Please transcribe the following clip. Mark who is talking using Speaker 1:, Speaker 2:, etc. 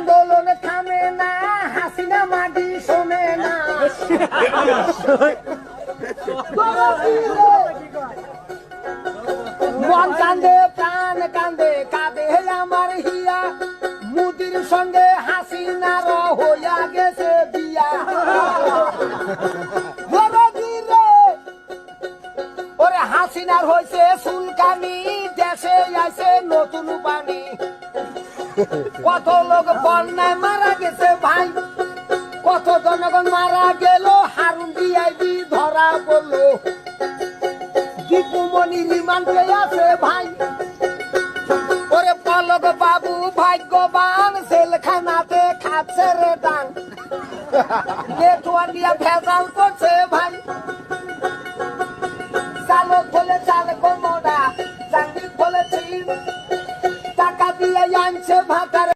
Speaker 1: আন্দোলন থামে না, হাসিনা মাটি শোনে না। মন কান্দে প্রাণ কান্দে কাঁদে আমার হিয়া, মুদির সঙ্গে হাসিনার হইয়া গেছে বিয়া। ওরে হাসিনার হয়েছে সুলকানি, দেশে আইছে নতুন পানি। কত লোক বন্যায় মারা গেছে ভাই, কত জনগণ মারা গেল, হারুন ডিআইবি ধরা পড়লো, দীপুমণি রিমান্ডে আছে ভাই। ওরে পলক বাবু ভাগ্যবান, জেলখানাতে খাচ্ছে রে দান। নেটওয়ার্ক নিয়ে ভেজাল করছে ভাই, চালক বলে চালক মোড়া, চাকরি বলেছি টাকা দিয়ে আনছে ভাতার।